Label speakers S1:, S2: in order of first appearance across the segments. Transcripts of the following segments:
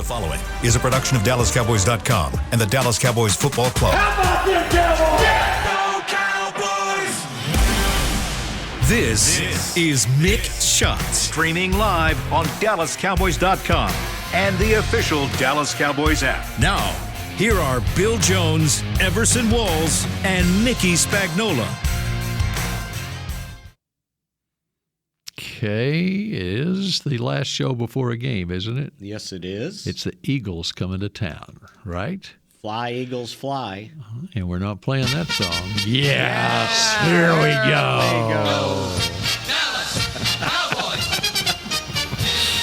S1: following is a production of DallasCowboys.com and the Dallas Cowboys Football Club.
S2: How about them Cowboys?
S3: Yeah, go Cowboys!
S1: This is Mick Shots.
S4: Streaming live on DallasCowboys.com and the official Dallas Cowboys app.
S1: Now, here are Bill Jones, Everson Walls, and Mickey Spagnola.
S5: Okay, it is the last show before a game, isn't it?
S6: Yes, it is.
S5: It's the Eagles coming to town, right?
S6: Fly, Eagles, fly.
S5: And we're not playing that song. Yes, here we go.
S6: There you go.
S3: Dallas Cowboys!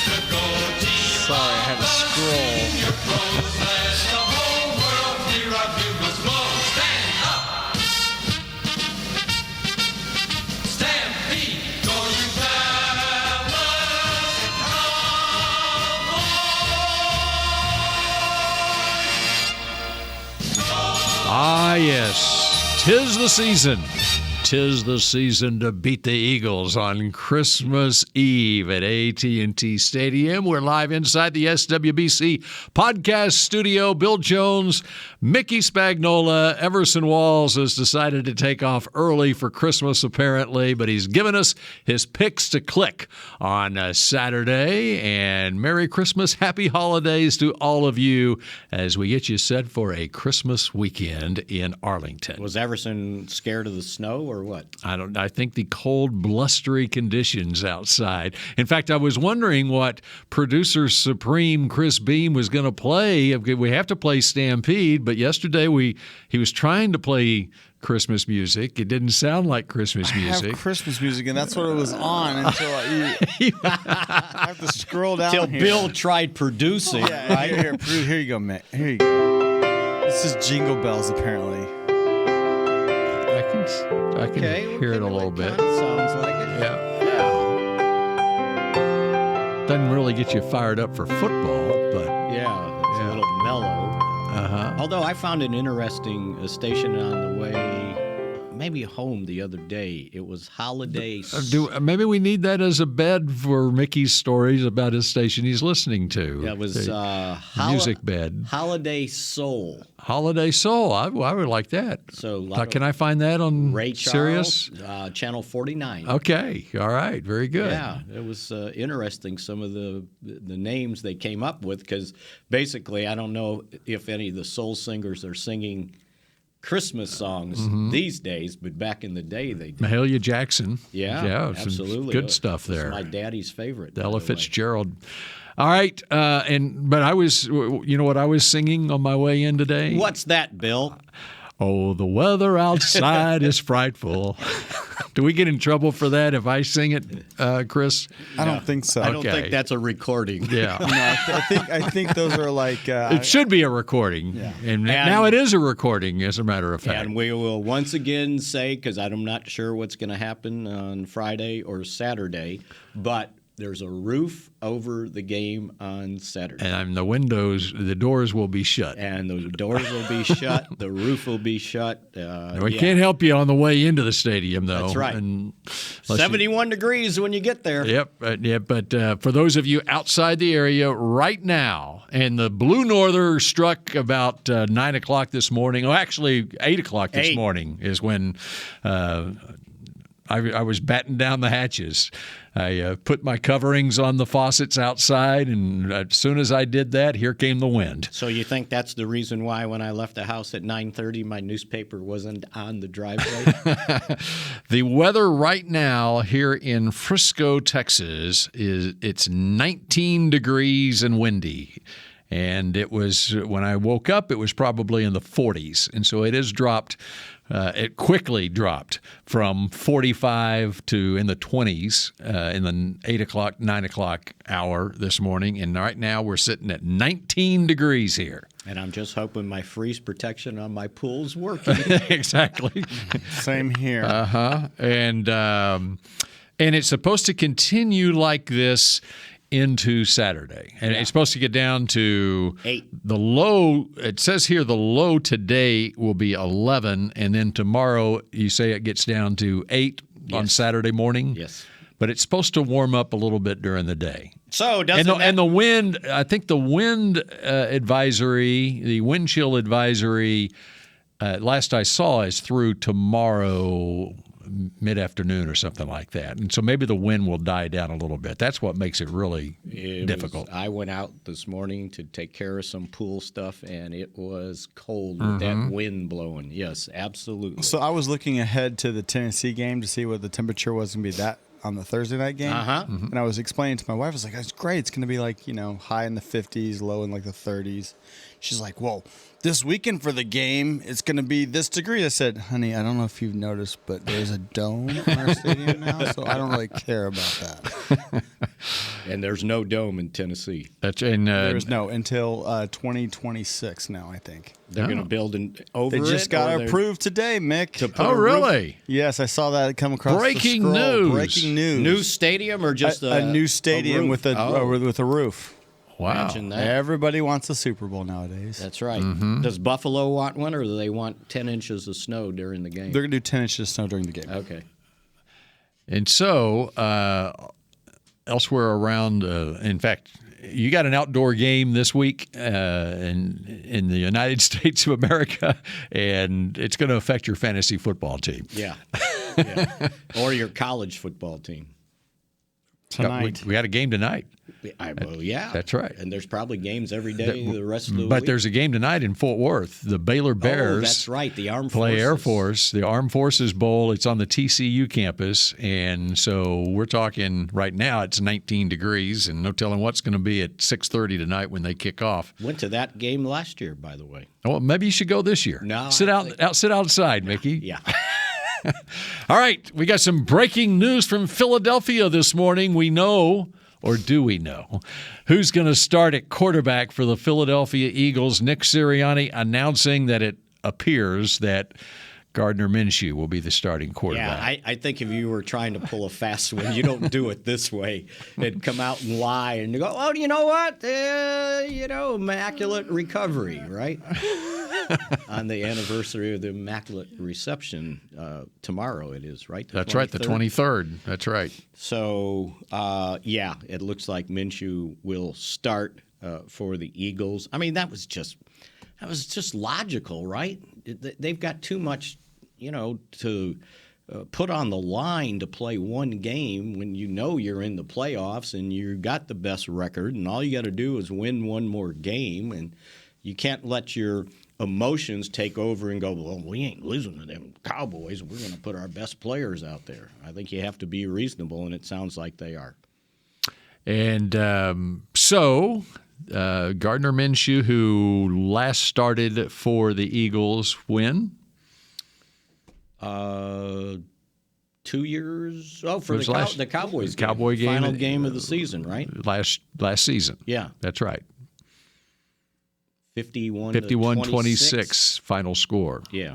S3: The gold team.
S6: Sorry, I had to scroll.
S3: Your pros let the whole world hear our bugles blow. Stand up! Stampede! Go you Dallas Cowboys!
S5: Ah, yes. 'Tis the season. 'Tis the season to beat the Eagles on Christmas Eve at AT&T Stadium. We're live inside the SWBC podcast studio. Bill Jones, Mickey Spagnola, Everson Walls has decided to take off early for Christmas, apparently, but he's given us his picks to click on Saturday. And Merry Christmas, Happy Holidays to all of you as we get you set for a Christmas weekend in Arlington.
S6: Was Everson scared of the snow or what?
S5: I think the cold, blustery conditions outside. In fact, I was wondering what producer supreme Chris Beam was going to play. We have to play Stampede, but yesterday he was trying to play Christmas music. It didn't sound like Christmas music.
S7: I have Christmas music, and that's what it was on until I have to scroll down
S6: Till
S7: here.
S6: Bill tried producing.
S7: Yeah,
S6: Right?
S7: here you go, Mick. Here you go. This is Jingle Bells, apparently.
S5: I can hear it a little bit.
S6: Sounds like it.
S5: Yeah. Doesn't really get you fired up for football, but
S6: Yeah, it's a little mellow. Although I found an interesting station on the way, maybe home the other day. It was holidays.
S5: maybe we need that as a bed for Mickey's stories about his station he's listening to.
S6: That was
S5: music bed.
S6: Holiday Soul.
S5: Holiday Soul. I would like that.
S6: So
S5: Can I find that on
S6: Ray Charles,
S5: Sirius?
S6: Channel 49.
S5: Okay. All right. Very good.
S6: Yeah, it was interesting, some of the names they came up with, because basically I don't know if any of the soul singers are singing Christmas songs these days, but back in the day they did.
S5: Mahalia Jackson.
S6: Yeah,
S5: some
S6: absolutely.
S5: good stuff there.
S6: It's my daddy's favorite.
S5: Ella Fitzgerald. All right. But I was, you know what I was singing on my way in today?
S6: What's that, Bill?
S5: Oh, the weather outside is frightful. Do we get in trouble for that if I sing it, Chris?
S7: I don't think so.
S6: I don't
S5: Okay.
S6: think that's a recording.
S5: Yeah.
S7: No, I think those are like.
S5: It should be a recording.
S7: Yeah.
S5: And now it is a recording, as a matter of fact.
S6: And we will once again say, because I'm not sure what's going to happen on Friday or Saturday, but there's a roof over the game on Saturday.
S5: And the doors will be shut.
S6: And the doors will be shut. The roof will be shut.
S5: We can't help you on the way into the stadium, though.
S6: That's right.
S5: And
S6: 71 degrees when you get there.
S5: Yep. But for those of you outside the area right now, and the Blue Norther struck about 9 o'clock this morning. Oh, actually, 8 o'clock this morning is when I was batting down the hatches. I put my coverings on the faucets outside, and as soon as I did that, here came the wind.
S6: So you think that's the reason why when I left the house at 9:30, my newspaper wasn't on the driveway?
S5: The weather right now here in Frisco, Texas, it's 19 degrees and windy. And it was, when I woke up, it was probably in the 40s. And so it has dropped. It quickly dropped from 45 to in the 20s in the 8 o'clock, 9 o'clock hour this morning. And right now we're sitting at 19 degrees here.
S6: And I'm just hoping my freeze protection on my pool's working.
S5: Exactly.
S7: Same here.
S5: And it's supposed to continue like this into Saturday. And it's supposed to get down to
S6: 8.
S5: The low, it says here the low today will be 11, and then tomorrow you say it gets down to 8 on Saturday morning?
S6: Yes.
S5: but it's supposed to warm up a little bit during the day.
S6: So
S5: And the wind, I think the wind advisory, the wind chill advisory, last I saw, is through tomorrow mid-afternoon or something like that. And so maybe the wind will die down a little bit. That's what makes it really difficult.
S6: I went out this morning to take care of some pool stuff, and it was cold with that wind blowing. Yes, absolutely.
S7: So I was looking ahead to the Tennessee game to see what the temperature was going to be that on the Thursday night game. And I was explaining to my wife, I was like, it's great. It's going to be like, high in the 50s, low in like the 30s. She's like, well, this weekend for the game, it's going to be this degree. I said, honey, I don't know if you've noticed, but there's a dome in our stadium now, so I don't really care about that.
S6: And there's no dome in Tennessee.
S7: There's no until 2026 now, I think.
S6: They're going to build over
S7: They just got approved today, Mick.
S5: Oh, really?
S7: Yes, I saw that come across
S5: Breaking
S7: the scroll.
S5: news.
S7: Breaking news.
S6: New stadium or just
S7: a new stadium with a roof.
S5: Wow.
S6: Imagine that.
S7: Everybody wants a Super Bowl nowadays.
S6: That's right. Does Buffalo want one, or do they want 10 inches of snow during the game?
S7: They're going to do 10 inches of snow during the game.
S6: Okay.
S5: And so elsewhere around, in fact, you got an outdoor game this week in the United States of America, and it's going to affect your fantasy football team.
S6: Yeah. Or your college football team.
S7: Tonight.
S5: We got a game tonight.
S6: Yeah.
S5: That's right.
S6: And there's probably games every day the rest of the week.
S5: But there's a game tonight in Fort Worth. The Baylor Bears.
S6: Oh, that's right. The Armed
S5: play
S6: Forces.
S5: Air Force, the Armed Forces Bowl. It's on the TCU campus, and so we're talking right now. It's 19 degrees, and no telling what's going to be at 6:30 tonight when they kick off.
S6: Went to that game last year, by the way.
S5: Oh, maybe you should go this year.
S6: No,
S5: sit outside, Mickey.
S6: Yeah.
S5: All right, we got some breaking news from Philadelphia this morning. We know, or do we know, who's going to start at quarterback for the Philadelphia Eagles? Nick Sirianni announcing that it appears that Gardner Minshew will be the starting quarterback.
S6: Yeah, I think if you were trying to pull a fast one, you don't do it this way. They'd come out and lie and go, oh, you know what? Immaculate recovery, right? On the anniversary of the Immaculate Reception tomorrow it is, right?
S5: That's right, the 23rd. That's right.
S6: So, it looks like Minshew will start for the Eagles. I mean, that was just logical, right? They've got too much, to put on the line to play one game when you're in the playoffs and you got the best record, and all you got to do is win one more game, and you can't let your emotions take over and go, well, we ain't losing to them Cowboys. We're going to put our best players out there. I think you have to be reasonable, and it sounds like they are.
S5: And Gardner Minshew, who last started for the Eagles, when?
S6: 2 years. Oh, for the Cowboys game.
S5: Cowboy game.
S6: Final game of the season, right?
S5: Last season.
S6: Yeah.
S5: That's right.
S6: 51-26
S5: final score.
S6: Yeah.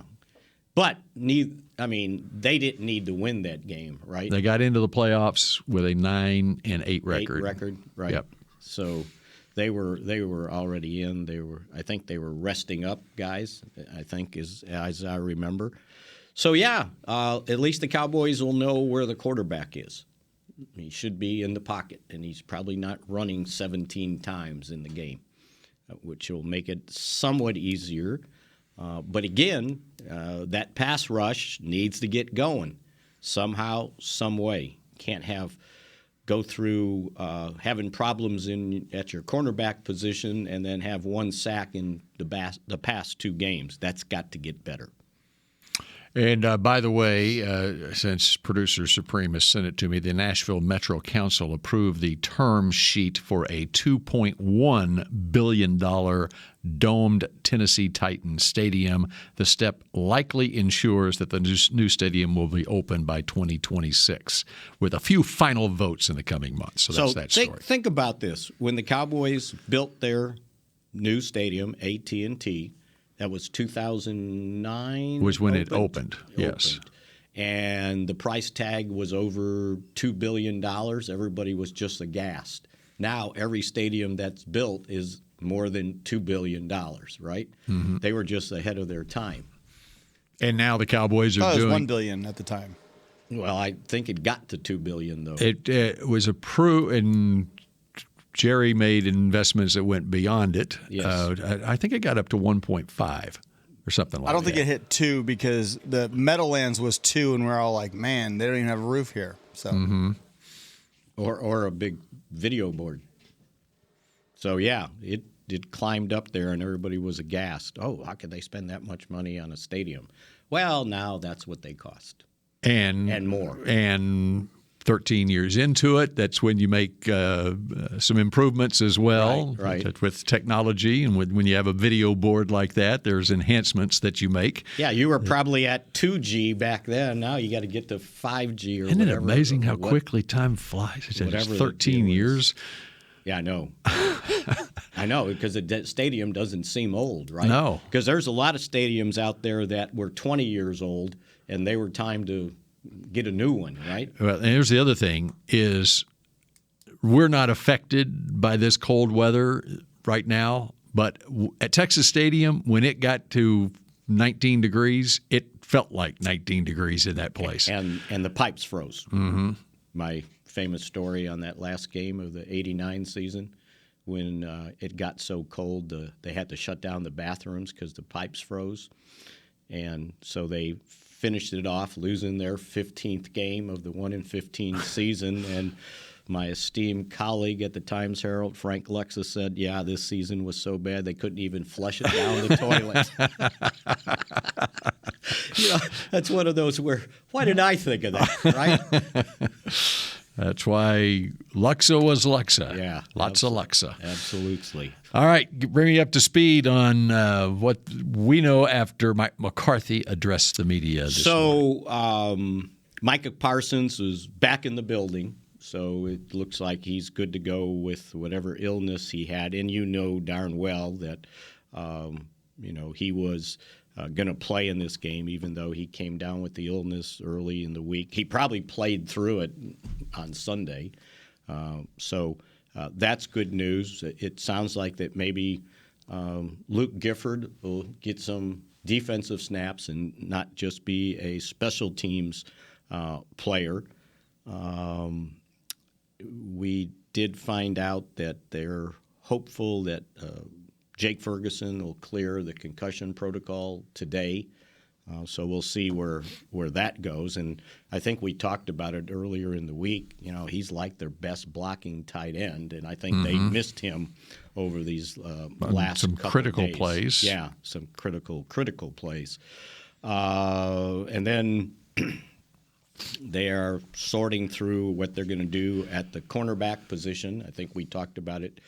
S6: But they didn't need to win that game, right?
S5: They got into the playoffs with a 9-8 record.
S6: 8 record, right.
S5: Yep.
S6: So they were already in. I think they were resting up guys, I think, as I remember. So at least the Cowboys will know where the quarterback is. He should be in the pocket, and he's probably not running 17 times in the game, which will make it somewhat easier. But again, that pass rush needs to get going somehow, some way. Can't go through having problems at your cornerback position and then have one sack in the past 2 games. That's got to get better.
S5: And by the way, since Producer Supreme has sent it to me, the Nashville Metro Council approved the term sheet for a $2.1 billion domed Tennessee Titans stadium. The step likely ensures that the new stadium will be open by 2026, with a few final votes in the coming months. So that's that story.
S6: Think about this. When the Cowboys built their new stadium, AT&T, that was 2009.
S5: Was when it opened. Yes.
S6: And the price tag was over $2 billion. Everybody was just aghast. Now every stadium that's built is more than $2 billion, right? Mm-hmm. They were just ahead of their time.
S5: And now the Cowboys are
S7: doing. It was
S5: doing
S7: $1 billion at the time.
S6: Well, I think it got to $2 billion though.
S5: It was approved, and Jerry made investments that went beyond it.
S6: Yes.
S5: I think it got up to 1.5 or something like that.
S7: I don't think it hit 2 because the Meadowlands was 2, and we're all like, man, they don't even have a roof here. So,
S6: or a big video board. So yeah, it climbed up there, and everybody was aghast. Oh, how could they spend that much money on a stadium? Well, now that's what they cost. And more.
S5: And 13 years into it, that's when you make some improvements as well.
S6: Right.
S5: With technology, and when you have a video board like that, there's enhancements that you make.
S6: Yeah, you were probably at 2G back then. Now you got to get to 5G or
S5: Isn't
S6: whatever.
S5: it amazing how quickly time flies? It's
S6: whatever the
S5: 13
S6: deal is.
S5: years.
S6: Yeah, I know. I know, because the stadium doesn't seem old, right?
S5: No.
S6: Because there's a lot of stadiums out there that were 20 years old, and they were time to get a new one, right?
S5: Well, and here's the other thing is we're not affected by this cold weather right now, but at Texas Stadium, when it got to 19 degrees, it felt like 19 degrees in that place.
S6: And the pipes froze. Mm-hmm. My famous story on that last game of the '89 season, when it got so cold, they had to shut down the bathrooms because the pipes froze. And so they finished it off, losing their 15th game of the 1-15 season. And my esteemed colleague at the Times-Herald, Frank Lexa, said, yeah, this season was so bad they couldn't even flush it down the toilet. That's one of those where, why didn't I think of that, right?
S5: That's why Lexa was Lexa.
S6: Yeah.
S5: Lots of Lexa.
S6: Absolutely.
S5: All right, bring me up to speed on what we know after Mike McCarthy addressed the media this morning.
S6: So Micah Parsons is back in the building, so it looks like he's good to go with whatever illness he had. And you know darn well that he was going to play in this game, even though he came down with the illness early in the week. He probably played through it on Sunday. So that's good news. It sounds like that maybe Luke Gifford will get some defensive snaps and not just be a special teams player. We did find out that they're hopeful that Jake Ferguson will clear the concussion protocol today. So we'll see where that goes. And I think we talked about it earlier in the week. He's like their best blocking tight end, and I think they missed him over these last
S5: some
S6: couple
S5: critical
S6: days.
S5: plays.
S6: Yeah, some critical plays. And then they are sorting through what they're going to do at the cornerback position. I think we talked about it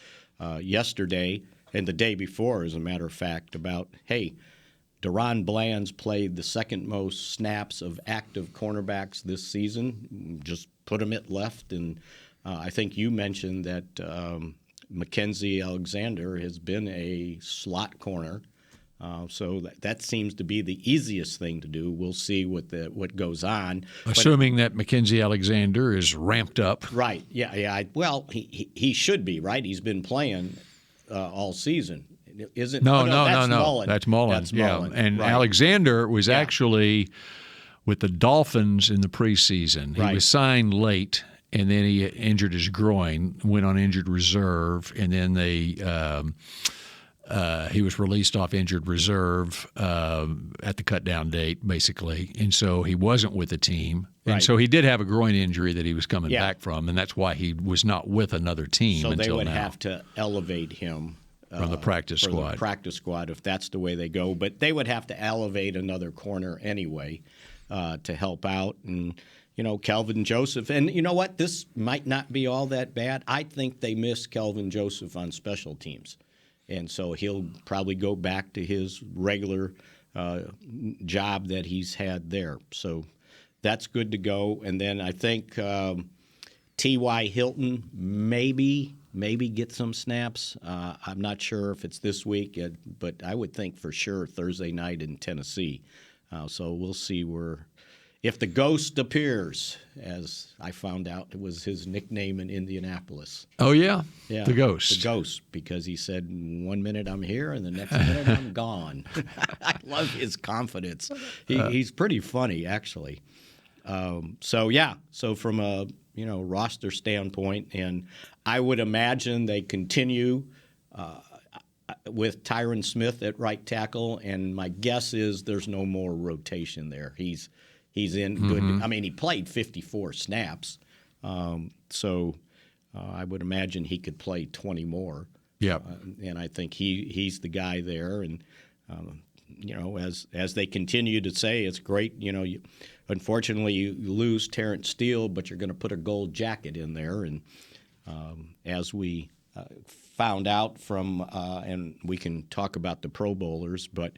S6: yesterday and the day before, as a matter of fact, about, hey, Deron Bland's played the second most snaps of active cornerbacks this season. Just put him at left. And I think you mentioned that Mackenzie Alexander has been a slot corner. So that seems to be the easiest thing to do. We'll see what goes on.
S5: Assuming that Mackenzie Alexander is ramped up.
S6: Right. Yeah. Well, he should be, right? He's been playing all season. Is it?
S5: No.
S6: That's Mullen.
S5: That's Mullen.
S6: Mullen.
S5: And
S6: right.
S5: Alexander was actually with the Dolphins in the preseason. He was signed late, and then he injured his groin, went on injured reserve, and then he was released off injured reserve at the cut-down date, basically. And so he wasn't with the team. And so he did have a groin injury that he was coming back from, and that's why he was not with another team until now.
S6: So they would have to elevate him
S5: from the practice squad.
S6: The practice squad, if that's the way they go. But they would have to elevate another corner anyway to help out. And, Kelvin Joseph. And you know what? This might not be all that bad. I think they miss Kelvin Joseph on special teams. And so he'll probably go back to his regular job that he's had there. So that's good to go. And then I think T.Y. Hilton maybe get some snaps. I'm not sure if it's this week, but I would think for sure Thursday night in Tennessee. So we'll see if the ghost appears, as I found out it was his nickname in Indianapolis.
S5: Oh, yeah? The Ghost.
S6: The Ghost, because he said, 1 minute I'm here and the next minute I'm gone. I love his confidence. He's pretty funny, actually. So from a roster standpoint, and I would imagine they continue with Tyron Smith at right tackle, and my guess is there's no more rotation there. He's in good. I mean, he played 54 snaps, so I would imagine he could play 20 more.
S5: Yeah,
S6: and I think he's the guy there, and as they continue to say, it's great. Unfortunately, you lose Terrence Steele, but you're going to put a gold jacket in there, and as we found out from, and we can talk about the Pro Bowlers, but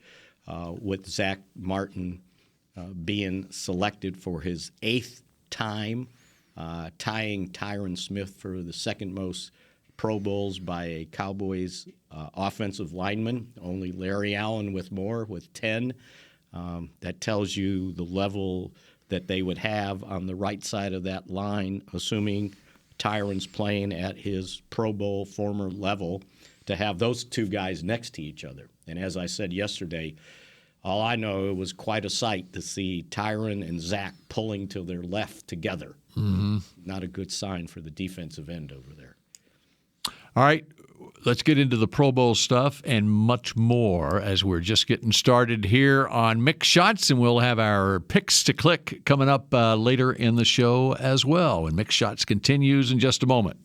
S6: with Zach Martin being selected for his 8th time, tying Tyron Smith for the second most Pro Bowls by a Cowboys offensive lineman, only Larry Allen with 10. That tells you the level that they would have on the right side of that line, assuming Tyron's playing at his Pro Bowl former level, to have those two guys next to each other. And as I said yesterday, all I know, it was quite a sight to see Tyron and Zach pulling to their left together. Mm-hmm. Not a good sign for the defensive end over there.
S5: All right, let's get into the Pro Bowl stuff and much more as we're just getting started here on Mick Shots, and we'll have our picks to click coming up later in the show as well. And Mick Shots continues in just a moment.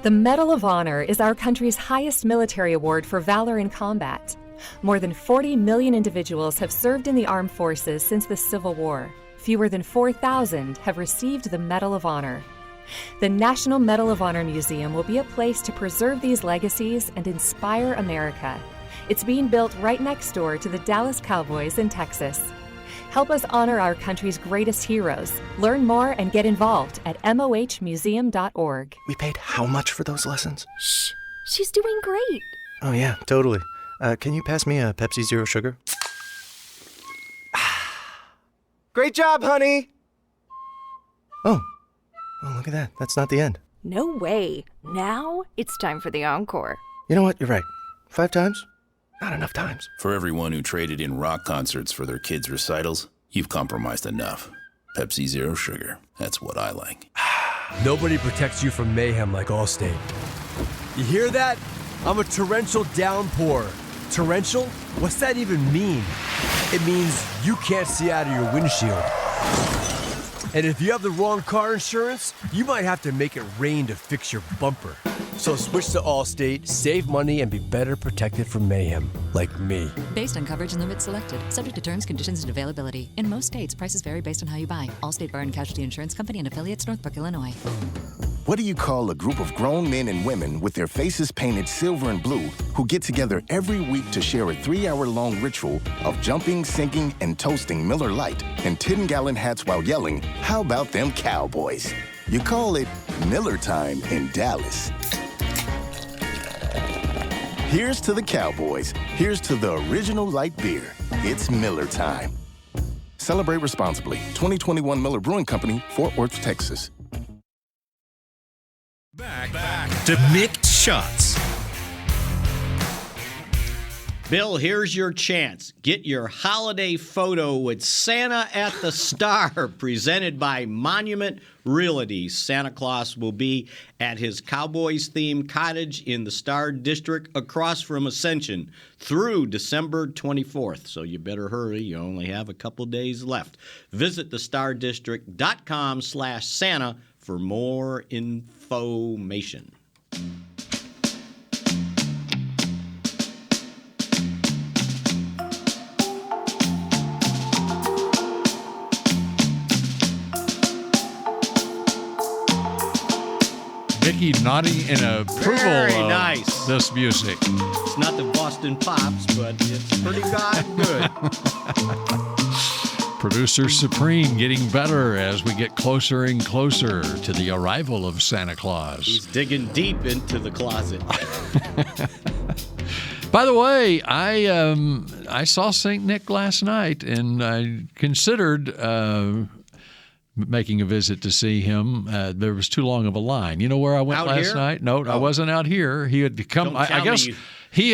S2: The Medal of Honor is our country's highest military award for valor in combat. More than 40 million individuals have served in the armed forces since the Civil War. Fewer than 4,000 have received the Medal of Honor. The National Medal of Honor Museum will be a place to preserve these legacies and inspire America. It's being built right next door to the Dallas Cowboys in Texas. Help us honor our country's greatest heroes. Learn more and get involved at mohmuseum.org.
S8: We paid how much for those lessons?
S9: Shh, she's doing great.
S8: Oh yeah, totally. Can you pass me a Pepsi Zero Sugar? Great job, honey! Oh, look at that. That's not the end.
S9: No way. Now it's time for the encore.
S8: You know what? You're right. 5 times? Not enough times.
S10: For everyone who traded in rock concerts for their kids' recitals, you've compromised enough. Pepsi Zero Sugar. That's what I like.
S11: Nobody protects you from mayhem like Allstate. You hear that? I'm a torrential downpour. Torrential? What's that even mean? It means you can't see out of your windshield. And if you have the wrong car insurance, you might have to make it rain to fix your bumper. So switch to Allstate, save money, and be better protected from mayhem, like me.
S12: Based on coverage and limits selected. Subject to terms, conditions, and availability. In most states, prices vary based on how you buy. Allstate Bar and Casualty Insurance Company and affiliates, Northbrook, Illinois.
S13: What do you call a group of grown men and women with their faces painted silver and blue who get together every week to share a 3-hour-long ritual of jumping, singing, and toasting Miller Lite in 10-gallon hats while yelling, "How about them Cowboys?" You call it Miller Time in Dallas. Here's to the Cowboys. Here's to the original light beer. It's Miller Time. Celebrate responsibly. 2021 Miller Brewing Company, Fort Worth, Texas.
S1: Back to Mick Shots.
S6: Bill, here's your chance. Get your holiday photo with Santa at the Star, presented by Monument Realty. Santa Claus will be at his Cowboys-themed cottage in the Star District across from Ascension through December 24th. So you better hurry. You only have a couple days left. Visit thestardistrict.com/Santa for more information.
S5: Mickey nodding in approval
S6: Very
S5: of
S6: nice.
S5: This music.
S6: It's not the Boston Pops, but it's pretty god good.
S5: Producer Supreme getting better as we get closer and closer to the arrival of Santa Claus.
S6: He's digging deep into the closet.
S5: By the way, I saw St. Nick last night, and I considered making a visit to see him. There was too long of a line. You know where I went
S6: out
S5: last
S6: here?
S5: night? No, I wasn't out here. He had come. I guess He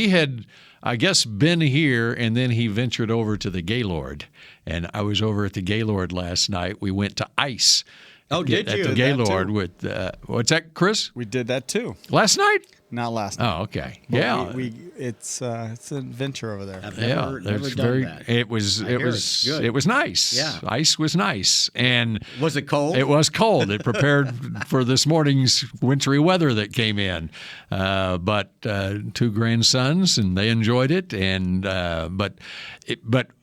S5: had I guess been here, and then he ventured over to the Gaylord, and I was over at the Gaylord last night. We went to ice.
S6: Oh, did you?
S5: At the Gaylord with what's that, Chris?
S7: We did that too.
S5: Last night?
S7: Not last night.
S5: Oh, okay.
S7: But
S5: yeah,
S7: it's an adventure over there.
S6: I've never done that.
S5: It was
S6: good.
S5: it was nice.
S6: Yeah.
S5: Ice was nice, and
S6: was it cold?
S5: It was cold. It prepared for this morning's wintry weather that came in. But two grandsons, and they enjoyed it. And but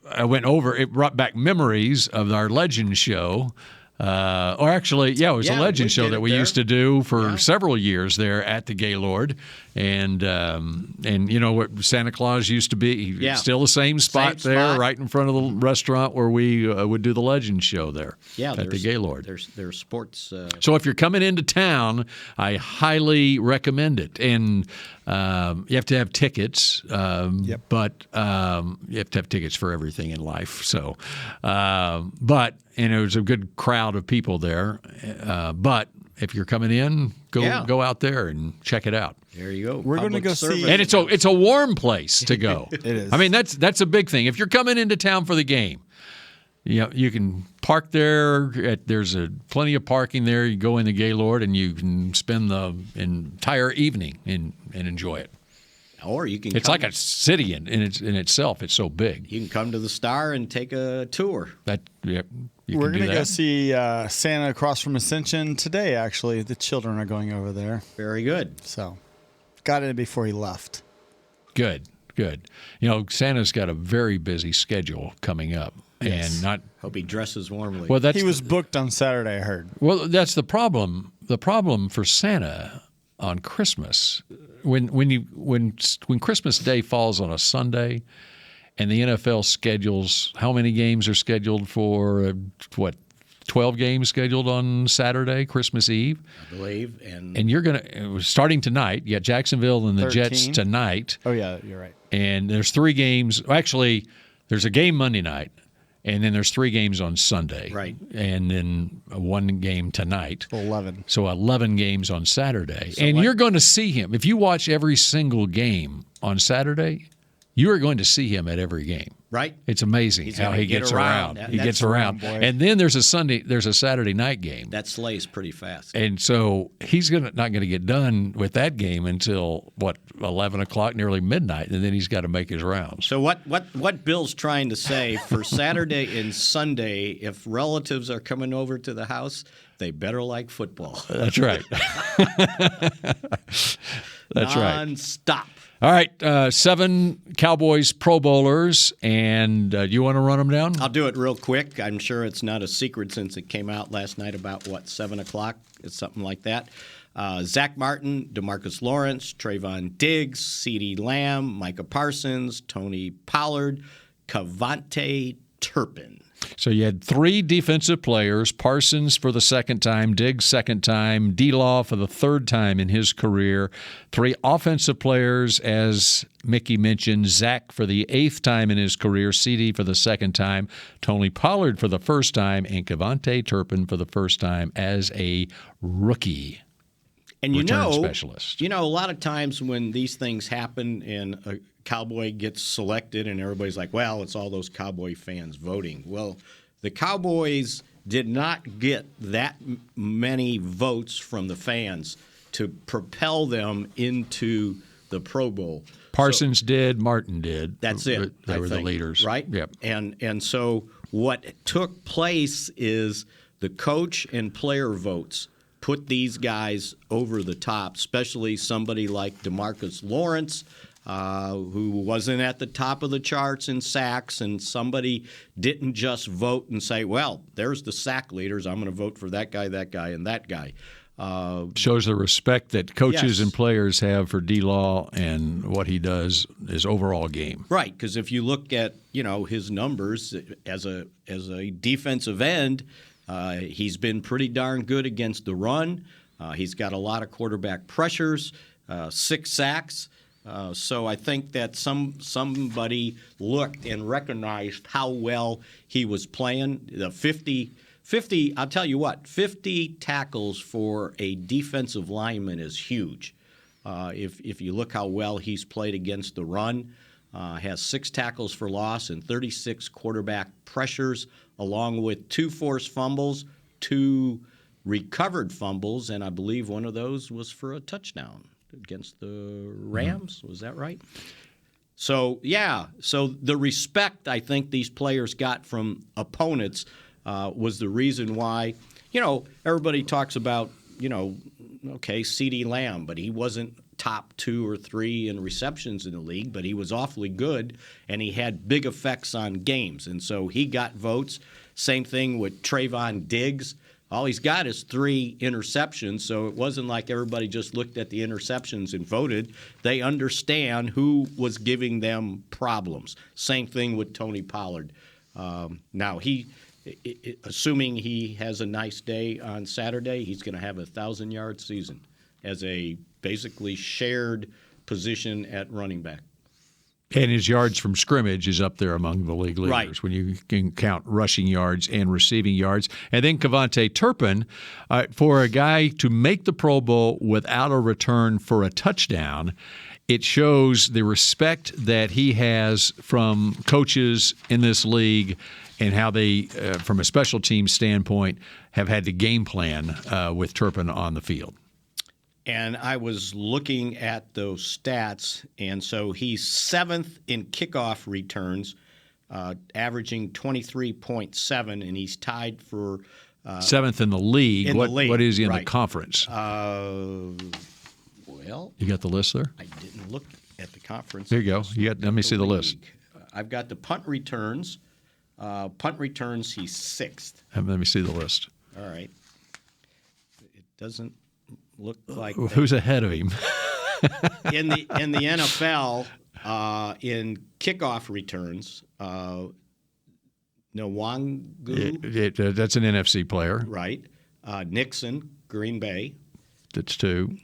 S5: I went over. It brought back memories of our Legend show. Or actually, it was a Legend show that we used to do for several years there at the Gaylord, and you know what Santa Claus used to be, still the same spot there, right in front of the restaurant where we would do the Legend show there at the Gaylord.
S6: There's sports.
S5: So if you're coming into town, I highly recommend it, and you have to have tickets, but you have to have tickets for everything in life. So, and it was a good crowd of people there. But if you're coming in, go out there and check it out.
S6: There you go.
S7: We're going to go see,
S5: and it's a warm place to go.
S7: It is.
S5: I mean, that's a big thing. If you're coming into town for the game, you can park there. There's plenty of parking there. You go in the Gaylord and you can spend the entire evening and enjoy it.
S6: Or you can.
S5: It's like a city in itself. It's so big.
S6: You can come to the Star and take a tour.
S7: We're going to go see Santa across from Ascension today, actually. The children are going over there.
S6: Very good.
S7: So, got in before he left.
S5: Good. You know, Santa's got a very busy schedule coming up.
S7: Yes.
S5: And
S6: hope he dresses warmly.
S5: Well,
S7: he was booked on Saturday, I heard.
S5: Well, that's the problem. The problem for Santa on Christmas, when Christmas Day falls on a Sunday, and the NFL schedules how many games are scheduled for 12 games scheduled on Saturday, Christmas Eve,
S6: I believe, and
S5: you're gonna starting tonight. You got Jacksonville and the
S7: 13.
S5: Jets tonight.
S7: Oh yeah, you're right.
S5: And there's 3 games. Actually, there's a game Monday night. And then there's 3 games on Sunday.
S6: Right.
S5: And then 1 game tonight.
S7: 11.
S5: So 11 games on Saturday. And you're going to see him. If you watch every single game on Saturday, you are going to see him at every game.
S6: Right.
S5: It's amazing how he gets around. He gets around. And then there's a Saturday night game.
S6: That sleighs pretty fast.
S5: And so he's not going to get done with that game until 11 o'clock, nearly midnight, and then he's got to make his rounds.
S6: So what Bill's trying to say for Saturday and Sunday, if relatives are coming over to the house, they better like football.
S5: That's right. That's right.
S6: Non-stop.
S5: All right, 7 Cowboys Pro Bowlers, and you want to run them down?
S6: I'll do it real quick. I'm sure it's not a secret since it came out last night about, 7 o'clock? It's something like that. Zach Martin, DeMarcus Lawrence, Trayvon Diggs, CeeDee Lamb, Micah Parsons, Tony Pollard, Cavante Turpin.
S5: So you had 3 defensive players, Parsons for the 2nd time, Diggs 2nd time, D-Law for the 3rd time in his career. 3 offensive players, as Mickey mentioned, Zach for the 8th time in his career, CeeDee for the 2nd time, Tony Pollard for the 1st time, and Cavante Turpin for the 1st time as a rookie.
S6: And
S5: return specialist.
S6: A lot of times when these things happen and a Cowboy gets selected and everybody's like, well, it's all those Cowboy fans voting. Well, the Cowboys did not get that many votes from the fans to propel them into the Pro Bowl.
S5: Parsons did, Martin did.
S6: That's it.
S5: They were the leaders.
S6: Right?
S5: Yep.
S6: And so what took place is the coach and player votes put these guys over the top, especially somebody like DeMarcus Lawrence, who wasn't at the top of the charts in sacks, and somebody didn't just vote and say, well, there's the sack leaders. I'm going to vote for that guy, and that guy.
S5: Shows the respect that coaches and players have for D-Law and what he does, his overall game.
S6: Right, because if you look at his numbers as a defensive end, he's been pretty darn good against the run. He's got a lot of quarterback pressures, 6 sacks. So I think that somebody looked and recognized how well he was playing. The 50, I'll tell you what, 50 tackles for a defensive lineman is huge. If you look how well he's played against the run, has 6 tackles for loss and 36 quarterback pressures, along with 2 forced fumbles, 2 recovered fumbles, and I believe one of those was for a touchdown against the Rams. Was that right? So, yeah. So the respect I think these players got from opponents was the reason why, everybody talks about, okay, CeeDee Lamb, but he wasn't top 2 or 3 in receptions in the league, but he was awfully good, and he had big effects on games. And so he got votes. Same thing with Trayvon Diggs. All he's got is 3 interceptions, so it wasn't like everybody just looked at the interceptions and voted. They understand who was giving them problems. Same thing with Tony Pollard. Now, assuming he has a nice day on Saturday, he's going to have a 1,000-yard season as a basically shared position at running back.
S5: And his yards from scrimmage is up there among the league leaders
S6: Right.
S5: when you can count rushing yards and receiving yards. And then Kevontae Turpin, for a guy to make the Pro Bowl without a return for a touchdown, it shows the respect that he has from coaches in this league and how they, from a special team standpoint, have had to game plan with Turpin on the field.
S6: And I was looking at those stats, and so he's 7th in kickoff returns, averaging 23.7, and he's tied for
S5: 7th in the league.
S6: In the league,
S5: what is he in
S6: right.
S5: the conference?
S6: Well,
S5: You got the list there?
S6: I didn't look at the conference.
S5: There you go. Let me see the list.
S6: I've got the punt returns. Punt returns, he's 6th.
S5: Let me see the list.
S6: All right. It doesn't look like
S5: Who's ahead of him?
S6: in the NFL in kickoff returns. Nwangu,
S5: That's an NFC player.
S6: right? Nixon, Green Bay.
S5: That's 2.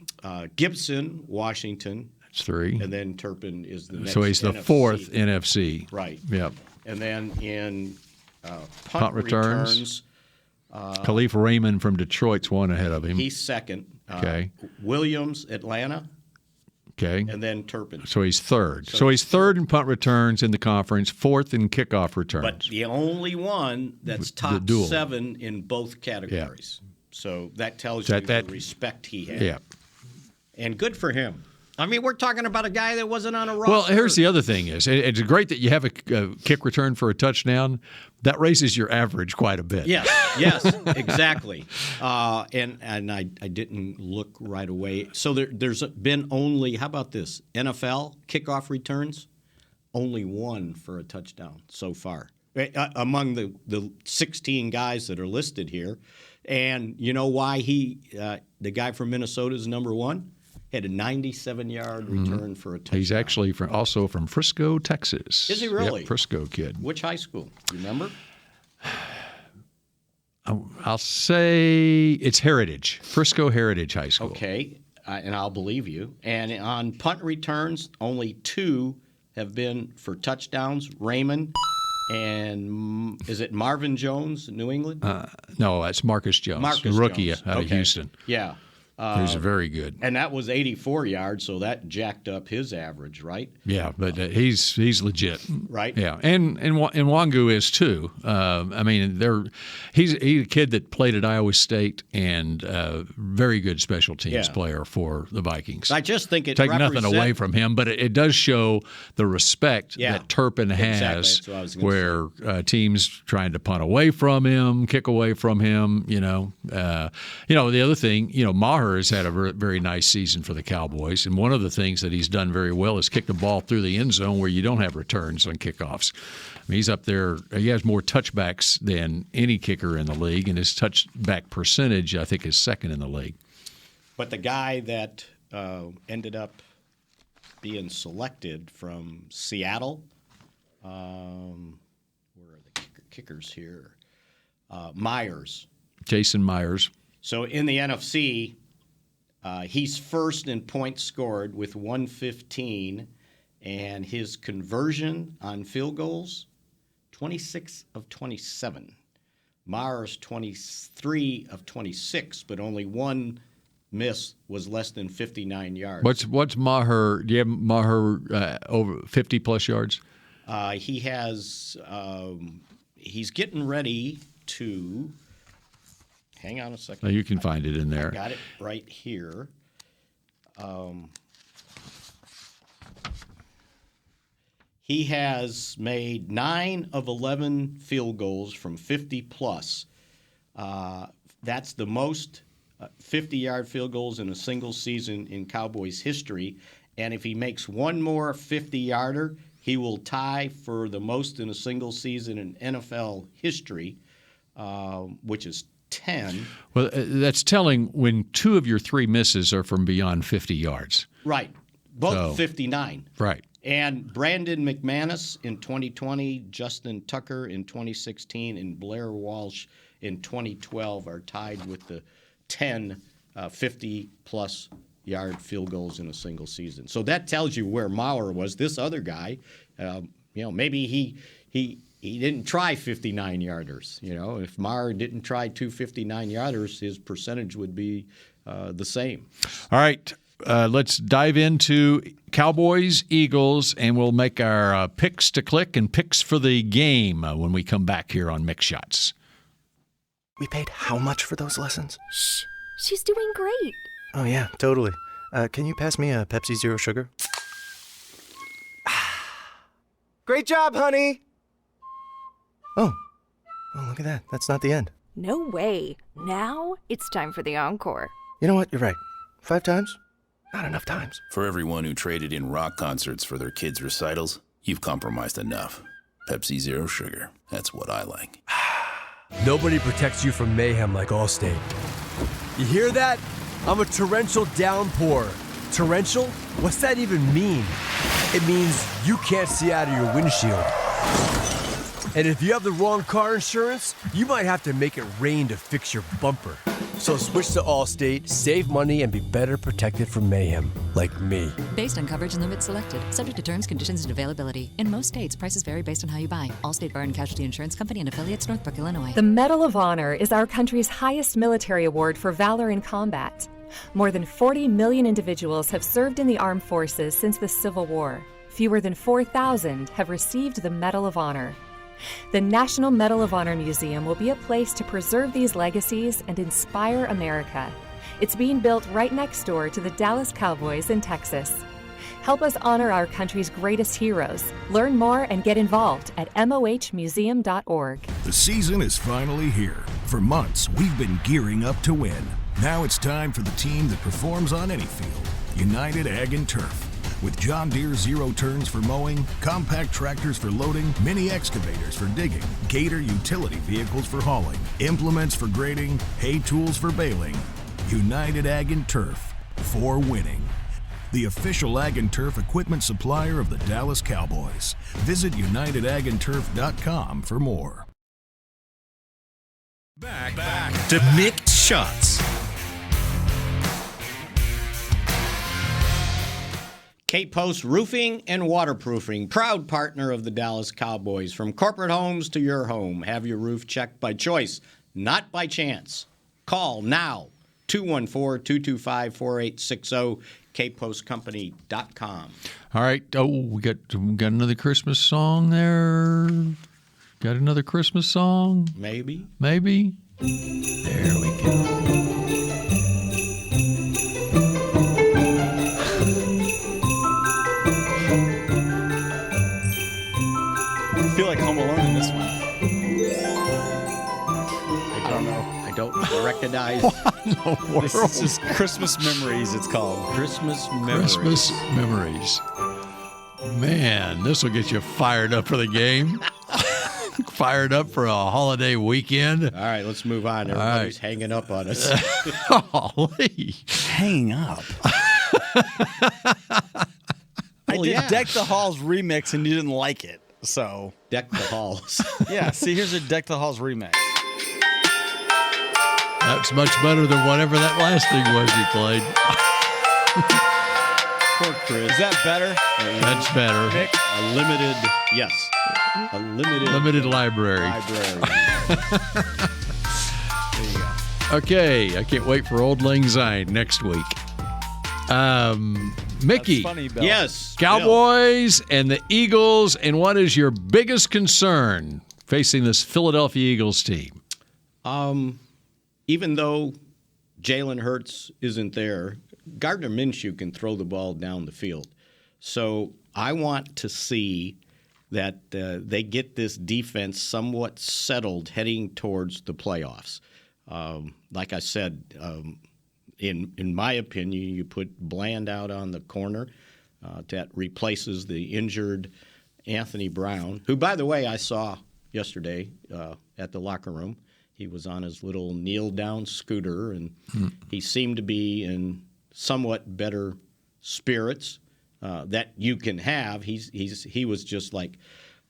S6: Gibson, Washington.
S5: That's 3.
S6: And then Turpin is the next.
S5: So he's the
S6: NFC.
S5: 4th NFC.
S6: Right.
S5: Yep.
S6: And then in
S5: Punt returns. Khalif Raymond from Detroit's 1 ahead of him.
S6: He's 2nd.
S5: Okay.
S6: Williams, Atlanta.
S5: Okay.
S6: And then Turpin.
S5: So he's 3rd. So he's 3rd in punt returns in the conference, 4th in kickoff returns.
S6: But the only one that's
S5: The
S6: top
S5: duel.
S6: 7 in both categories. So that tells you
S5: That-
S6: the respect he had.
S5: Yeah.
S6: And good for him. I mean, we're talking about a guy that wasn't on a roster.
S5: Well, here's the other thing is it's great that you have a kick return for a touchdown. That raises your average quite a bit.
S6: Yes, exactly. And I didn't look right away. So there's been only, how about this? NFL kickoff returns, only 1 for a touchdown so far among the 16 guys that are listed here. And you know why the guy from Minnesota is number 1? Had a 97-yard return for a touchdown.
S5: He's actually also from Frisco, Texas.
S6: Is he really?
S5: Yep, Frisco kid.
S6: Which high school? Do you remember?
S5: I'll say it's Heritage, Frisco Heritage High School.
S6: Okay, and I'll believe you. And on punt returns, only 2 have been for touchdowns. Raymond and is it Marvin Jones, New England?
S5: No, that's Marcus Jones, the rookie
S6: Jones.
S5: out of Houston.
S6: Yeah.
S5: Who's very good.
S6: And that was 84 yards, so that jacked up his average, right?
S5: Yeah, but he's legit.
S6: Right.
S5: Yeah, and Nwangu is too. I mean, he's a kid that played at Iowa State and very good special teams player for the Vikings.
S6: I just think it
S5: take nothing away from him, but it does show the respect that Turpin has,
S6: That's what I was gonna
S5: where teams trying to punt away from him, kick away from him. The other thing, Maher has had a very nice season for the Cowboys, and one of the things that he's done very well is kick the ball through the end zone where you don't have returns on kickoffs. I mean, he's up there. He has more touchbacks than any kicker in the league, and his touchback percentage, I think, is 2nd in the league.
S6: But the guy that ended up being selected from Seattle, where are the kickers here? Myers.
S5: Jason Myers.
S6: So in the NFC, he's 1st in points scored with 115, and his conversion on field goals, 26 of 27. Myers, 23 of 26, but only 1 miss was less than 59 yards.
S5: What's Maher? Do you have Maher over 50-plus yards?
S6: He has. He's getting ready to. Hang on a second.
S5: Oh, you can find it in there.
S6: I got it right here. He has made 9 of 11 field goals from 50-plus. That's the most 50-yard field goals in a single season in Cowboys history. And if he makes one more 50-yarder, he will tie for the most in a single season in NFL history, which is 10.
S5: Well, that's telling when 2 of your 3 misses are from beyond 50 yards.
S6: Right. Both 59.
S5: Right.
S6: And Brandon McManus in 2020, Justin Tucker in 2016, and Blair Walsh in 2012 are tied with the 10 50-plus yard field goals in a single season. So that tells you where Maurer was. This other guy, maybe he didn't try 59-yarders. If Maurer didn't try 2 59-yarders, his percentage would be the same.
S5: All right. Let's dive into Cowboys, Eagles, and we'll make our picks to click and picks for the game when we come back here on Mix Shots.
S8: We paid how much for those lessons?
S9: Shh. She's doing great.
S8: Oh, yeah, totally. Can you pass me a Pepsi Zero Sugar? Great job, honey! Oh, look at that. That's not the end.
S9: No way. Now it's time for the encore.
S8: You know what? You're right. 5 times? Not enough times.
S10: For everyone who traded in rock concerts for their kids' recitals, you've compromised enough. Pepsi Zero Sugar. That's what I like.
S11: Nobody protects you from mayhem like Allstate. You hear that? I'm a torrential downpour. Torrential? What's that even mean? It means you can't see out of your windshield. And if you have the wrong car insurance, you might have to make it rain to fix your bumper. So switch to Allstate, save money, and be better protected from mayhem, like me.
S12: Based on coverage and limits selected, subject to terms, conditions, and availability. In most states, prices vary based on how you buy. Allstate Bar and Casualty Insurance Company and affiliates, Northbrook, Illinois.
S2: The Medal of Honor is our country's highest military award for valor in combat. More than 40 million individuals have served in the armed forces since the Civil War. Fewer than 4,000 have received the Medal of Honor. The National Medal of Honor Museum will be a place to preserve these legacies and inspire America. It's being built right next door to the Dallas Cowboys in Texas. Help us honor our country's greatest heroes. Learn more and get involved at mohmuseum.org.
S14: The season is finally here. For months, we've been gearing up to win. Now it's time for the team that performs on any field, United Ag and Turf. With John Deere zero turns for mowing, compact tractors for loading, mini excavators for digging, Gator utility vehicles for hauling, implements for grading, hay tools for baling. United Ag and Turf, for winning. The official Ag and Turf equipment supplier of the Dallas Cowboys. Visit UnitedAgAndTurf.com for more.
S1: Back to Mixed Shots.
S6: Cape Post Roofing and Waterproofing, proud partner of the Dallas Cowboys. From corporate homes to your home, have your roof checked by choice, not by chance. Call now, 214-225-4860, capepostcompany.com.
S5: All right. Oh, we got another Christmas song there. Got another Christmas song?
S6: Maybe.
S5: There we go.
S7: I feel like Home Alone in this one.
S6: I don't know. I don't recognize.
S5: What in the world?
S7: This is just Christmas Memories, it's called.
S6: Christmas Memories.
S5: Christmas Memories. Man, this will get you fired up for the game. Fired up for a holiday weekend.
S6: All right, let's move on. Everybody's hanging up on us.
S5: Golly.
S7: Hanging up. I did Deck the Halls remix and you didn't like it. So
S6: Deck the Halls.
S7: Yeah, see, here's a Deck the Halls remix.
S5: That's much better than whatever that last thing was you played.
S6: Poor Chris.
S7: Is that better?
S5: That's better.
S6: A limited, yes. A limited
S5: library.
S6: There you go.
S5: Okay, I can't wait for Old Lang Syne next week. Mickey.
S7: That's funny, Bill.
S6: Yes.
S5: Cowboys and the Eagles, and what is your biggest concern facing this Philadelphia Eagles team?
S6: Even though Jalen Hurts isn't there, Gardner Minshew can throw the ball down the field. So I want to see that they get this defense somewhat settled heading towards the playoffs. Like I said, in my opinion, you put Bland out on the corner that replaces the injured Anthony Brown, who, by the way, I saw yesterday at the locker room. He was on his little kneel-down scooter, and he seemed to be in somewhat better spirits that you can have. He was just like,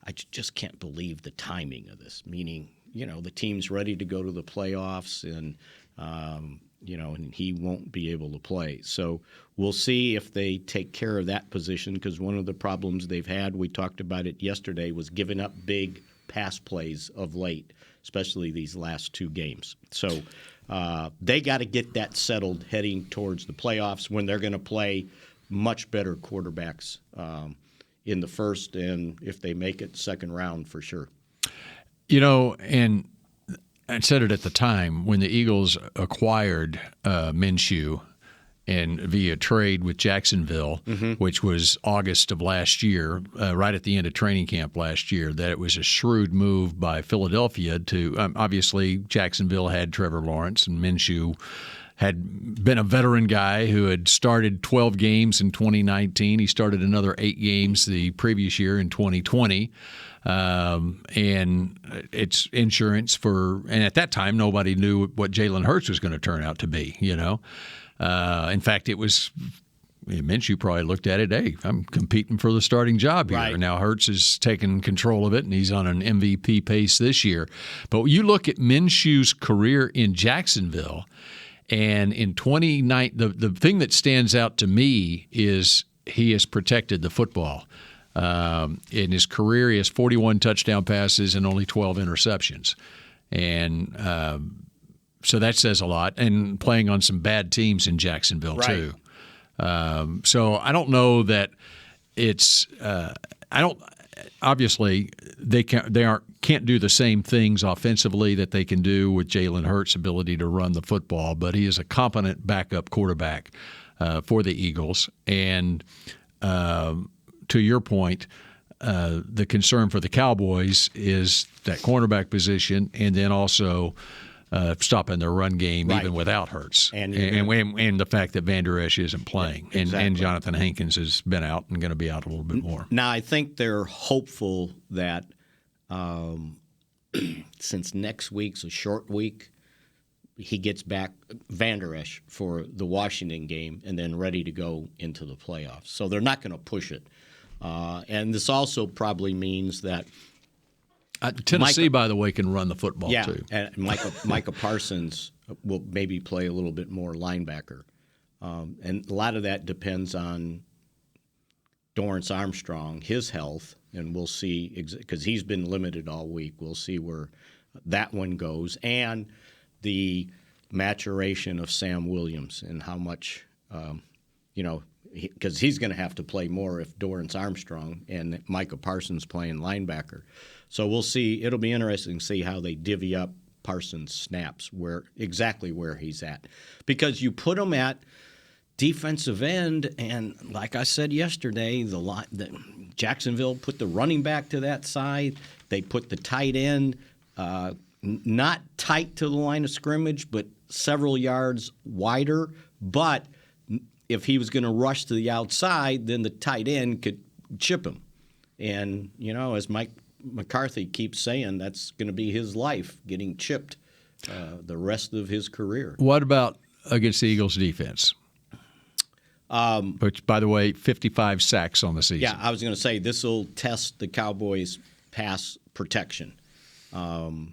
S6: I just can't believe the timing of this, meaning, the team's ready to go to the playoffs, and and he won't be able to play. So we'll see if they take care of that position, because one of the problems they've had, we talked about it yesterday, was giving up big pass plays of late, especially these last two games. So they got to get that settled heading towards the playoffs, when they're going to play much better quarterbacks in the first, and if they make it, second round for sure.
S5: And I said it at the time when the Eagles acquired Minshew and via trade with Jacksonville, which was August of last year, right at the end of training camp last year, that it was a shrewd move by Philadelphia to obviously Jacksonville had Trevor Lawrence, and Minshew had been a veteran guy who had started 12 games in 2019. He started another 8 games the previous year in 2020. And it's insurance and at that time, nobody knew what Jalen Hurts was going to turn out to be, In fact, it was, Minshew probably looked at it, hey, I'm competing for the starting job here. Right. Now Hurts has taken control of it, and he's on an MVP pace this year. But you look at Minshew's career in Jacksonville, and in 2019, the thing that stands out to me is he has protected the football. In his career, he has 41 touchdown passes and only 12 interceptions. And so that says a lot. And playing on some bad teams in Jacksonville, too. So I don't know that it's obviously they can't do the same things offensively that they can do with Jalen Hurts' ability to run the football, but he is a competent backup quarterback for the Eagles. And to your point, the concern for the Cowboys is that cornerback position, and then also stopping their run game even without Hurts, and the fact that Van Der Esch isn't playing, and Jonathan Hankins has been out and going to be out a little bit more.
S6: Now, I think they're hopeful that since next week's a short week, he gets back Van Der Esch for the Washington game and then ready to go into the playoffs. So they're not going to push it. And this also probably means that
S5: Tennessee, by the way, can run the football too.
S6: Yeah, and Micah Parsons will maybe play a little bit more linebacker. And a lot of that depends on Dorrance Armstrong, his health, and we'll see, because he's been limited all week. We'll see where that one goes. And the maturation of Sam Williams and how much, because he's going to have to play more if Dorrance Armstrong and Micah Parsons playing linebacker. So we'll see. It'll be interesting to see how they divvy up Parsons' snaps, exactly where he's at. Because you put him at defensive end, and like I said yesterday, Jacksonville put the running back to that side. They put the tight end not tight to the line of scrimmage, but several yards wider. But if he was going to rush to the outside, then the tight end could chip him. And, as Mike McCarthy keeps saying, that's going to be his life, getting chipped the rest of his career.
S5: What about against the Eagles' defense? Which, by the way, 55 sacks on the season.
S6: Yeah, I was going to say this will test the Cowboys' pass protection. And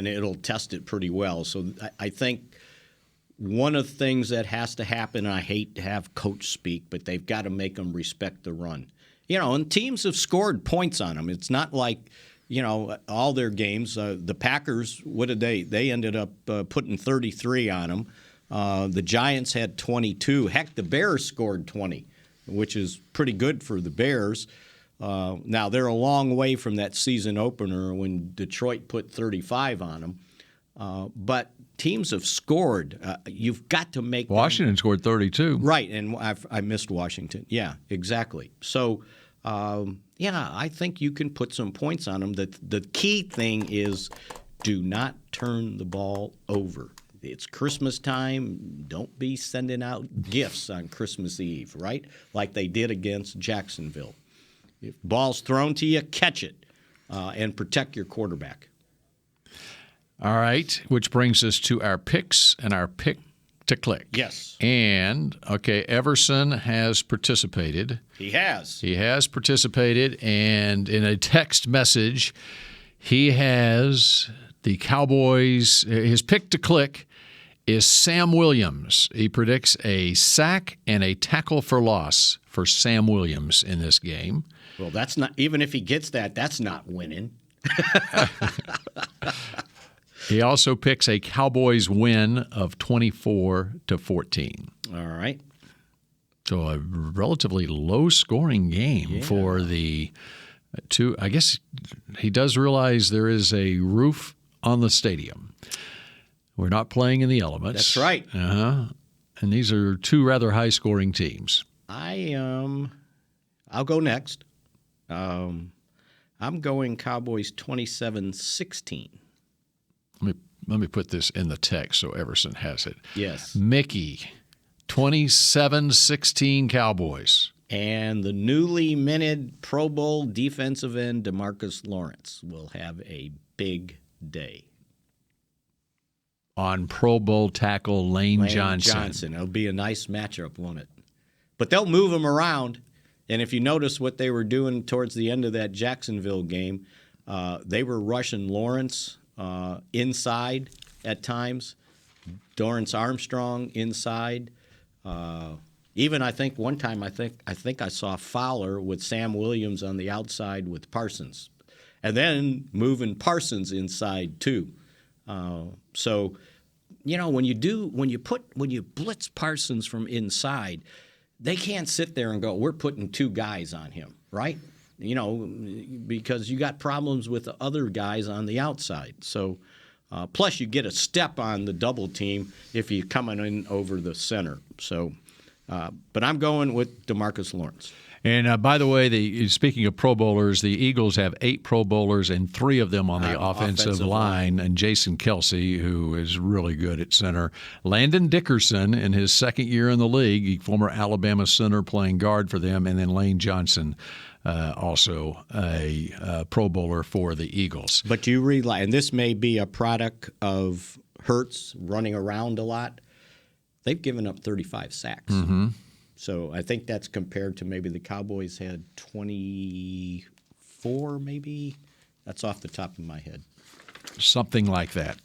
S6: it'll test it pretty well. So I think one of the things that has to happen, and I hate to have coach speak, but they've got to make them respect the run. And teams have scored points on them. It's not like, all their games. The Packers, what did they? They ended up putting 33 on them. The Giants had 22. Heck, the Bears scored 20, which is pretty good for the Bears. Now, they're a long way from that season opener when Detroit put 35 on them. But teams have scored. You've got to make
S5: Washington scored 32.
S6: Right, and I missed Washington. Yeah, exactly. So, I think you can put some points on them. The key thing is do not turn the ball over. It's Christmas time. Don't be sending out gifts on Christmas Eve, right? Like they did against Jacksonville. If ball's thrown to you, catch it and protect your quarterback.
S5: All right, which brings us to our picks and our pick to click.
S6: Yes.
S5: And, Everson has participated.
S6: He has.
S5: He has participated, and in a text message, he has the Cowboys. His pick to click is Sam Williams. He predicts a sack and a tackle for loss for Sam Williams in this game.
S6: Well, that's not, even if he gets that, that's not winning.
S5: He also picks a Cowboys win of 24-14.
S6: All right.
S5: So a relatively low-scoring game for the two. I guess he does realize there is a roof on the stadium. We're not playing in the elements.
S6: That's right.
S5: And these are two rather high-scoring teams.
S6: I'll go next. I'm going Cowboys 27-16.
S5: Let me put this in the text so Everson has it.
S6: Yes.
S5: Mickey, 27-16 Cowboys.
S6: And the newly minted Pro Bowl defensive end DeMarcus Lawrence will have a big day.
S5: On Pro Bowl tackle Lane Johnson.
S6: It'll be a nice matchup, won't it? But they'll move him around. And if you notice what they were doing towards the end of that Jacksonville game, they were rushing Lawrence inside at times. Dorrance Armstrong inside. Even I think one time I think I saw Fowler with Sam Williams on the outside with Parsons, and then moving Parsons inside too. So, when you blitz Parsons from inside, they can't sit there and go, we're putting two guys on him, right? Because you got problems with the other guys on the outside. So, plus you get a step on the double team if you're coming in over the center. So, but I'm going with DeMarcus Lawrence.
S5: And by the way, speaking of Pro Bowlers, the Eagles have 8 Pro Bowlers and 3 of them on the offensive line. And Jason Kelsey, who is really good at center. Landon Dickerson in his second year in the league, former Alabama center playing guard for them. And then Lane Johnson, also a Pro Bowler for the Eagles.
S6: But you realize, and this may be a product of Hurts running around a lot, they've given up 35 sacks.
S5: Mm-hmm.
S6: So I think that's compared to maybe the Cowboys had 24, maybe. That's off the top of my head.
S5: Something like that.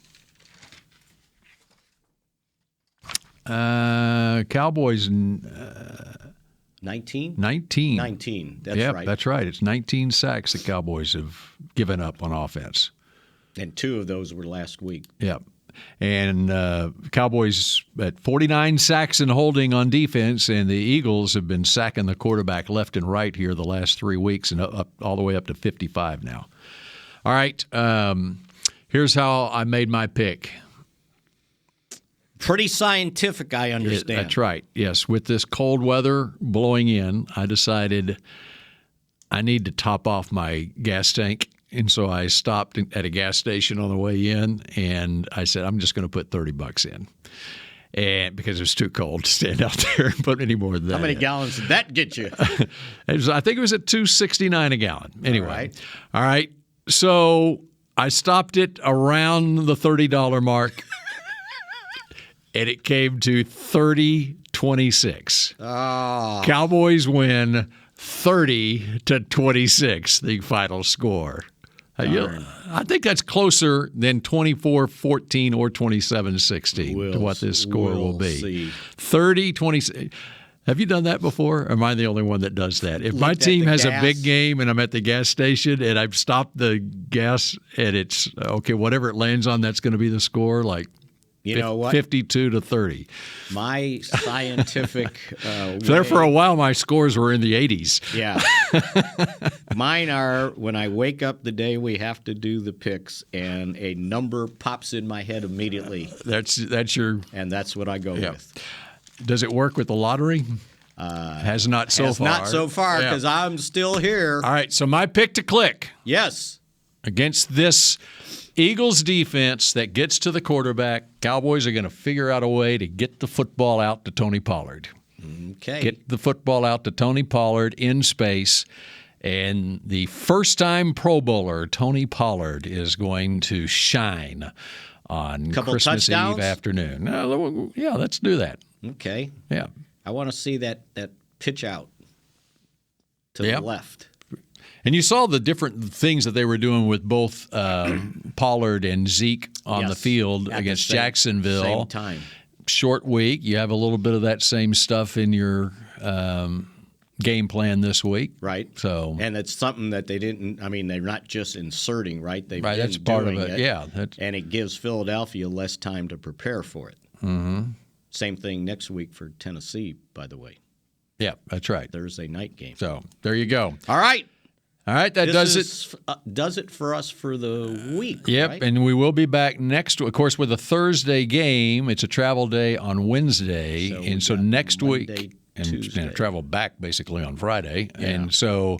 S5: Cowboys
S6: 19?
S5: 19.
S6: 19, that's right.
S5: That's right. It's 19 sacks the Cowboys have given up on offense.
S6: And 2 of those were last week.
S5: Yep. And Cowboys at 49 sacks and holding on defense, and the Eagles have been sacking the quarterback left and right here the last 3 weeks, and up all the way up to 55 now. All right, here's how I made my pick.
S6: Pretty scientific, I understand.
S5: That's right, yes. With this cold weather blowing in, I decided I need to top off my gas tank. And so I stopped at a gas station on the way in, and I said, I'm just going to put $30 in. And because it was too cold to stand out there and put any more than that.
S6: How many gallons did that get you?
S5: I think it was at $2.69 a gallon. Anyway. All right. So I stopped it around the $30 mark, and it came to $30.26.
S6: Oh.
S5: Cowboys win 30-26, the final score. I think that's closer than 24-14 or 27-16 to what this score will be.
S6: See.
S5: 30-26. Have you done that before? Or am I the only one that does that? If my
S6: Looked at
S5: team
S6: the
S5: has a
S6: gas.
S5: big game and I'm at the gas station and I've stopped the gas and it's, okay, whatever it lands on, that's going to be the score, like
S6: You know what?
S5: 52-30.
S6: My scientific
S5: There for a while, my scores were in the 80s.
S6: Yeah. Mine are when I wake up the day we have to do the picks and a number pops in my head immediately.
S5: That's your...
S6: And that's what I go with.
S5: Does it work with the lottery? Has not so far.
S6: Not so far because I'm still here.
S5: All right, so my pick to click.
S6: Yes.
S5: Against this Eagles defense that gets to the quarterback, Cowboys are going to figure out a way to get the football out to Tony Pollard.
S6: Okay.
S5: Get the football out to Tony Pollard in space. And the first-time Pro Bowler, Tony Pollard, is going to shine on Christmas
S6: touchdowns?
S5: Eve afternoon. Yeah, let's do that.
S6: Okay.
S5: Yeah.
S6: I want to see that pitch out to the left.
S5: And you saw the different things that they were doing with both Pollard and Zeke on the field
S6: At
S5: against
S6: the
S5: Jacksonville.
S6: Same time.
S5: Short week. You have a little bit of that same stuff in your game plan this week.
S6: Right.
S5: So,
S6: and it's something that they didn't, I mean, they're not just inserting, right? They've been
S5: that's part of
S6: doing
S5: it. Yeah.
S6: And it gives Philadelphia less time to prepare for it.
S5: Mm-hmm.
S6: Same thing next week for Tennessee, by the way.
S5: Yeah, that's right.
S6: Thursday night game.
S5: So there you go.
S6: All right.
S5: All right, that
S6: does it for us for the week.
S5: Yep,
S6: right?
S5: and we will be back next week. Of course, with a Thursday game, it's a travel day on Wednesday, so next week, and travel back basically on Friday, and so.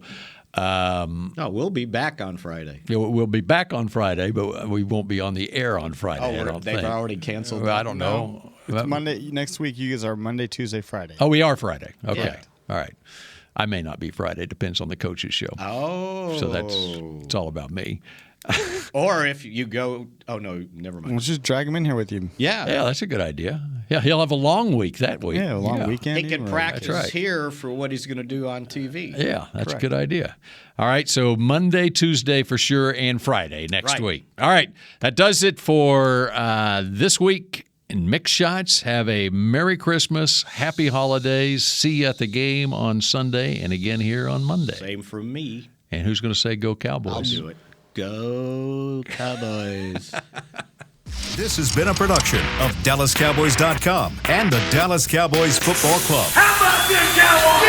S6: No, we'll be back on Friday.
S5: Yeah, we'll be back on Friday, but we won't be on the air on Friday.
S6: They've already canceled.
S5: I don't know.
S7: It's Monday next week. You guys are Monday, Tuesday, Friday.
S5: Oh, we are Friday. Okay,
S6: Yeah.
S5: all right. I may not be Friday. Depends on the coach's show.
S6: Oh,
S5: so it's all about me.
S6: Or if you go, oh no, never mind.
S7: Let's just drag him in here with you.
S5: Yeah, that's a good idea. Yeah, he'll have a long week that week.
S7: Yeah, a long weekend.
S6: He can practice
S5: That's right.
S6: here for what he's going to do on TV.
S5: Yeah, that's a good idea. All right, so Monday, Tuesday for sure, and Friday next week. All right, that does it for this week. And Mick Shots, have a Merry Christmas, Happy Holidays. See you at the game on Sunday and again here on Monday.
S6: Same for me.
S5: And who's going to say go Cowboys?
S6: I'll do it. Go Cowboys.
S4: This has been a production of DallasCowboys.com and the Dallas Cowboys Football Club.
S3: How about this, Cowboys?